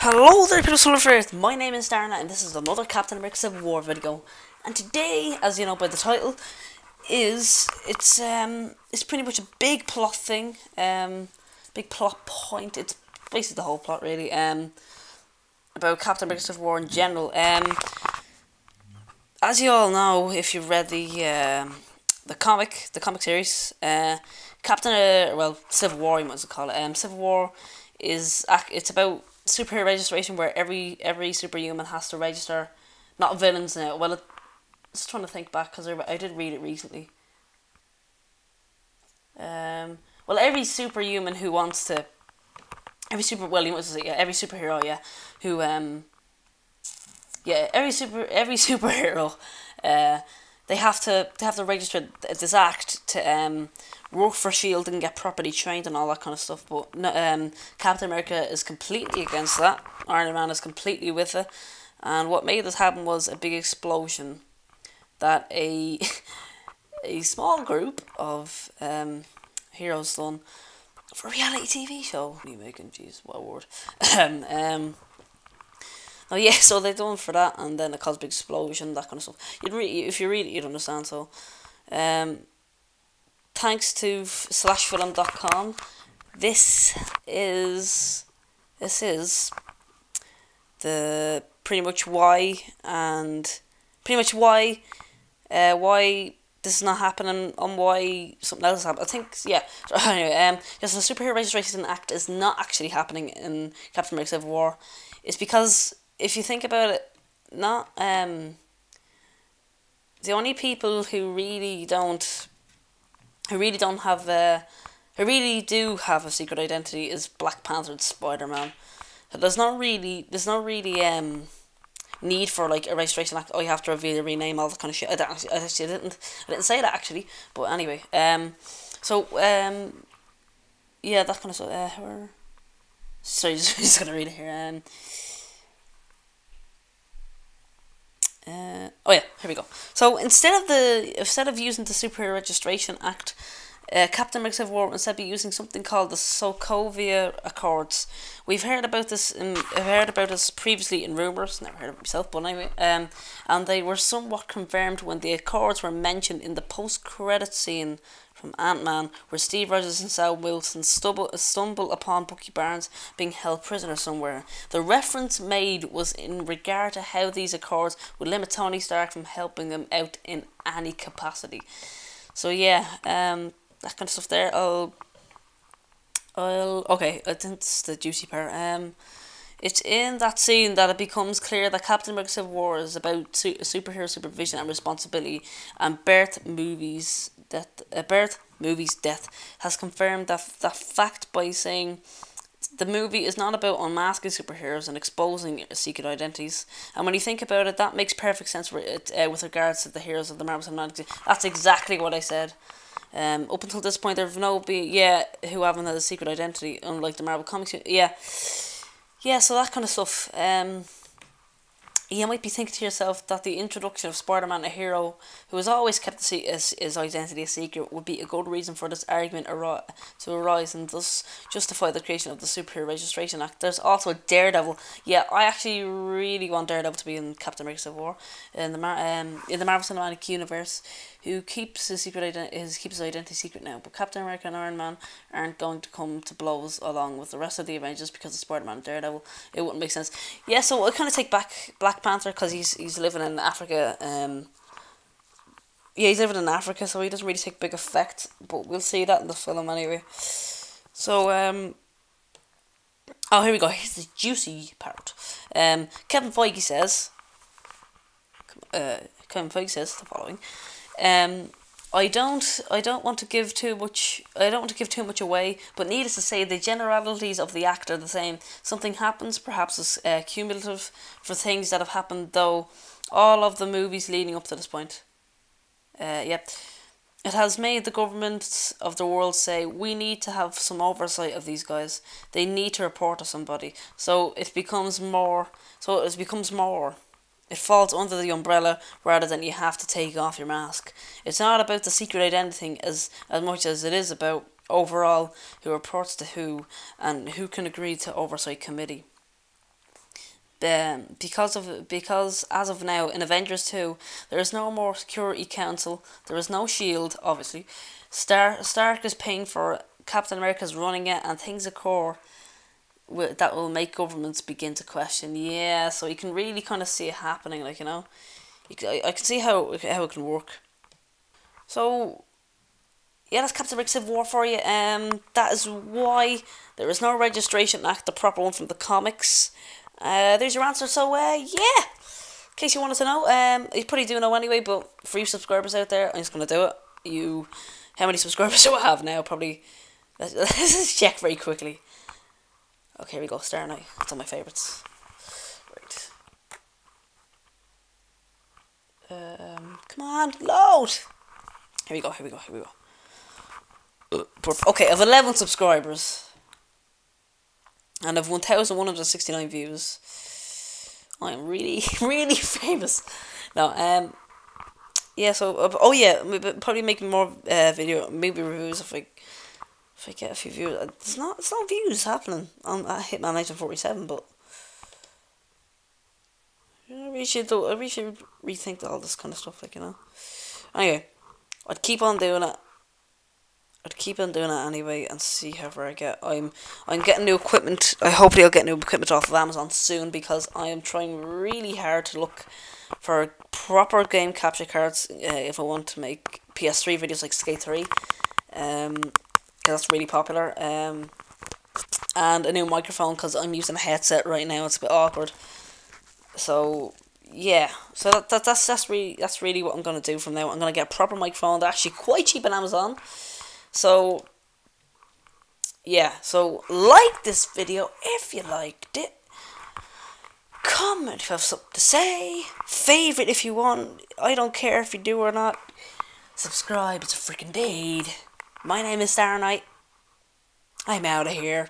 Hello there, people of Earth. My name is Darna, and this is another Captain America Civil War video. And today, as you know by the title, it's pretty much a big plot thing, big plot point. It's basically the whole plot, really. About Captain America Civil War in general. As you all know, if you've read the comic series, Civil War, you might as well call it. Civil War it's about superhero registration, where every superhuman has to register, not villains now. Well, just trying to think back because I did read it recently. Well, every superhuman who wants to, you must say, yeah, every superhero, yeah, who yeah, every superhero, they have to register this act to work for Shield and get properly trained and all that kind of stuff. But no, Captain America is completely against that. Iron Man is completely with it, and what made this happen was a big explosion that a a small group of heroes done for a reality TV show. What are you making? Jeez, what a word. Oh yeah, so they done for that, and then it caused a big explosion, that kind of stuff. If you read it, you'd understand. So, thanks to slashfilm.com, this is the pretty much why why this is not happening, and why something else is happening. I think, yeah. So anyway, just the Superhero Registration Act is not actually happening in Captain America Civil War. It's because, if you think about it, not the only people who really do have a secret identity is Black Panther and Spider-Man. So there's not really need for like a registration act. Oh, you have to reveal your rename, all that kind of shit. I didn't say that actually, but anyway. Yeah, that kind of stuff. Sorry, just gonna read it here. Oh yeah, here we go. So instead of using the Superhero Registration Act, Captain America Civil War instead be using something called the Sokovia Accords. I've heard about this previously in rumors. Never heard of it myself, but anyway. And they were somewhat confirmed when the Accords were mentioned in the post-credit scene from Ant-Man, where Steve Rogers and Sam Wilson stumble upon Bucky Barnes being held prisoner somewhere. The reference made was in regard to how these accords would limit Tony Stark from helping them out in any capacity. So yeah, that kind of stuff there. Okay, I think it's the juicy part. It's in that scene that it becomes clear that Captain America Civil War is about superhero supervision and responsibility, and Bert Movies' death has confirmed that fact by saying the movie is not about unmasking superheroes and exposing secret identities. And when you think about it, that makes perfect sense with regards to the heroes of the Marvel Cinematic Universe. That's exactly what I said. Up until this point, there have who haven't had a secret identity, unlike the Marvel Comics. Yeah, so that kind of stuff. You might be thinking to yourself that the introduction of Spider-Man, a hero who has always kept his identity a secret, would be a good reason for this argument to arise, and thus justify the creation of the Superhero Registration Act. There's also Daredevil. Yeah, I actually really want Daredevil to be in Captain America Civil War in the Marvel Cinematic Universe, who keeps his identity secret now. But Captain America and Iron Man aren't going to come to blows along with the rest of the Avengers because of Spider-Man and Daredevil. It wouldn't make sense. Yeah, so I'll kind of take back Black Panther because he's living in Africa. Yeah, he's living in Africa, so he doesn't really take big effect. But we'll see that in the film anyway. So oh, here we go. Here's the juicy part. Kevin Feige says the following. I don't want to give too much away, but needless to say, the generalities of the act are the same. Something happens, perhaps it's cumulative for things that have happened, though all of the movies leading up to this point. Yep. It has made the governments of the world say, we need to have some oversight of these guys. They need to report to somebody. So it becomes more. It falls under the umbrella rather than you have to take off your mask. It's not about the secret identity thing as much as it is about overall who reports to who and who can agree to oversight committee. because as of now in Avengers 2 there is no more Security Council, there is no shield obviously. Stark is paying for it, Captain America's running it, and things occur that will make governments begin to question. Yeah, so you can really kind of see it happening, like, you know. I can see how it can work. So yeah, that's Captain America Civil War for you. That is why there is no registration act, the proper one from the comics. There's your answer. So yeah, in case you wanted to know, you probably do know anyway. But for you subscribers out there, I'm just gonna do it. How many subscribers do I have now? Probably. Let's just check very quickly. Okay, here we go. Star Knight. It's one of my favourites. Right. Come on, load. Here we go. Okay, I have 11 subscribers. And I have 1,169 views. I am really, really famous. No, yeah, so, oh yeah, probably making more movie reviews if I get a few views. It's not views happening on Hitman 1947, but I really should rethink all this kind of stuff, like, you know. Anyway, I'd keep on doing it. Anyway and see how far I get. I'm getting new equipment. Hopefully I'll get new equipment off of Amazon soon, because I am trying really hard to look for proper game capture cards if I want to make PS3 videos like Skate 3. Because that's really popular. And a new microphone, because I'm using a headset right now. It's a bit awkward. So yeah, so that's really what I'm gonna do from now. I'm gonna get a proper microphone. They're actually quite cheap on Amazon. So yeah, so like this video if you liked it. Comment if you have something to say. Favorite if you want. I don't care if you do or not. Subscribe, it's a freaking deed. My name is Star Knight. I'm out of here.